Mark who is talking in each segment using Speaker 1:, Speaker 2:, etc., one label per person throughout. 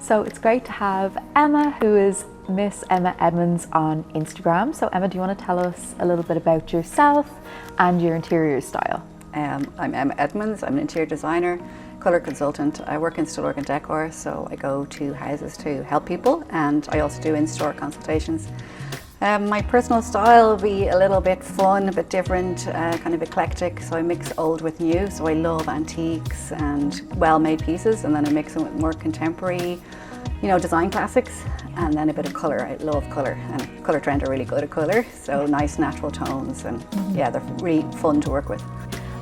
Speaker 1: So it's great to have Emma, who is Miss Emma Edmonds on Instagram. So Emma, do you want to tell us a little bit about yourself and your interior style?
Speaker 2: I'm Emma Edmonds. I'm an interior designer, colour consultant. I work in Stillorgan Decor, so I go to houses to help people, and I also do in-store consultations. My personal style will be a little bit fun, a bit different, kind of eclectic. So I mix old with new. So I love antiques and well-made pieces, and then I mix them with more contemporary, design classics, and then a bit of colour. I love colour, and Colour Trend are really good at colour. So nice natural tones, and yeah, they're really fun to work with.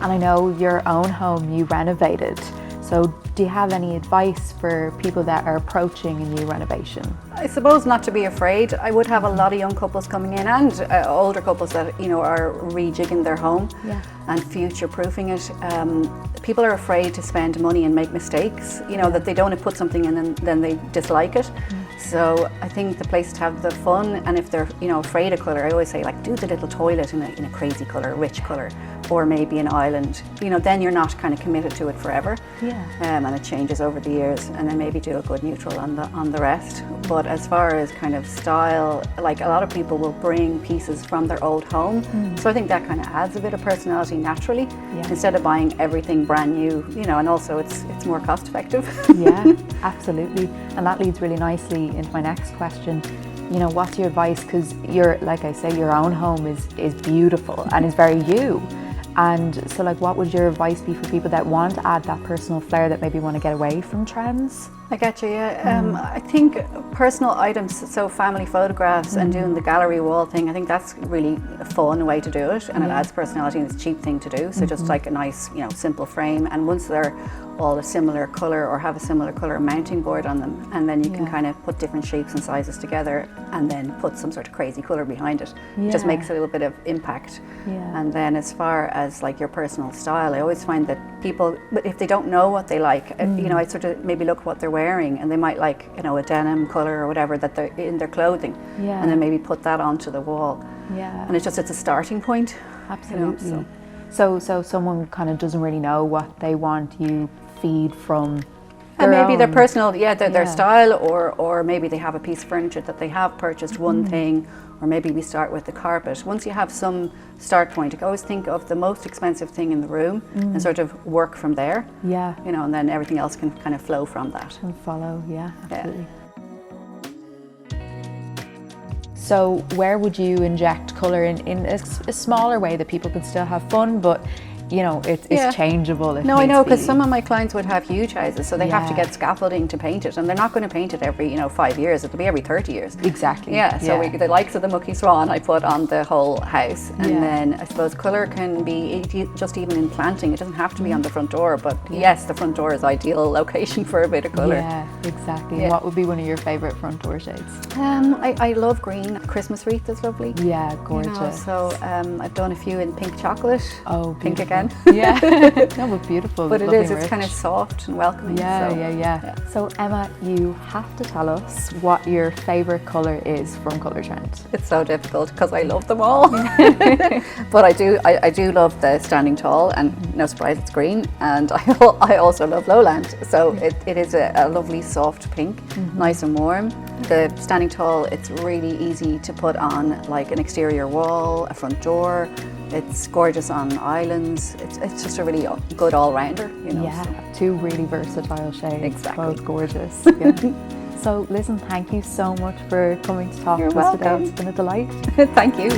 Speaker 1: And I know your own home you renovated. So do you have any advice for people that are approaching a new renovation?
Speaker 2: I suppose not to be afraid. I would have a lot of young couples coming in, and older couples that are rejigging their home and future-proofing it. People are afraid to spend money and make mistakes. That they don't want to put something in and then they dislike it. So I think the place to have the fun, and if they're afraid of colour, I always say do the little toilet in a crazy colour, rich colour, or maybe an island. Then you're not kind of committed to it forever. And it changes over the years, and then maybe do a good neutral on the rest. But as far as kind of style, a lot of people will bring pieces from their old home, so I think that kind of adds a bit of personality naturally, instead of buying everything brand new, and also it's more cost effective.
Speaker 1: Yeah, absolutely. And that leads really nicely into my next question. What's your advice? Because like I say, your own home is beautiful and is very you. And so what would your advice be for people that want to add that personal flair, that maybe want to get away from trends?
Speaker 2: I get you, yeah. I think personal items, so family photographs and doing the gallery wall thing, I think that's really a fun way to do it, and it adds personality, and it's a cheap thing to do. So just a nice, simple frame, and once they're all a similar colour or have a similar colour mounting board on them, and then you can kind of put different shapes and sizes together and then put some sort of crazy colour behind it. It just makes a little bit of impact. And then as far as your personal style, I always find that people, if they don't know what they like, I sort of maybe look what they're wearing, and they might like a denim colour or whatever that they're in their clothing, and then maybe put that onto the wall. And it's a starting point.
Speaker 1: Absolutely. So someone kind of doesn't really know what they want, you feed from
Speaker 2: and maybe their personal, their style, or maybe they have a piece of furniture that they have purchased one thing, or maybe we start with the carpet. Once you have some start point, you can always think of the most expensive thing in the room and sort of work from there. And then everything else can kind of flow from that.
Speaker 1: And follow, absolutely. So where would you inject colour in a smaller way that people can still have fun, but it's changeable.
Speaker 2: No, I know, because some of my clients would have huge houses, so they have to get scaffolding to paint it, and they're not going to paint it every 5 years. It'll be every 30 years.
Speaker 1: Exactly.
Speaker 2: So the likes of the Mucky Swan I put on the whole house, and then I suppose colour can be just even in planting. It doesn't have to be on the front door, but yes, the front door is ideal location for a bit of colour.
Speaker 1: Yeah, exactly. What would be one of your favourite front door shades?
Speaker 2: I love green. Christmas wreath is lovely.
Speaker 1: Yeah, gorgeous.
Speaker 2: So I've done a few in pink chocolate.
Speaker 1: Oh,
Speaker 2: pink again.
Speaker 1: Yeah, that was beautiful.
Speaker 2: But it is, it's kind of soft and welcoming.
Speaker 1: Yeah. So Emma, you have to tell us what your favourite colour is from Colour Trend.
Speaker 2: It's so difficult because I love them all. But I do love the Standing Tall, and no surprise it's green, and I also love Lowland. So it is a lovely soft pink, nice and warm. The Standing Tall, it's really easy to put on an exterior wall, a front door. It's gorgeous on islands. It's just a really good all-rounder,
Speaker 1: Two really versatile shades.
Speaker 2: Exactly.
Speaker 1: Both gorgeous. So listen, thank you so much for coming to talk to us today. It's been a delight.
Speaker 2: Thank you.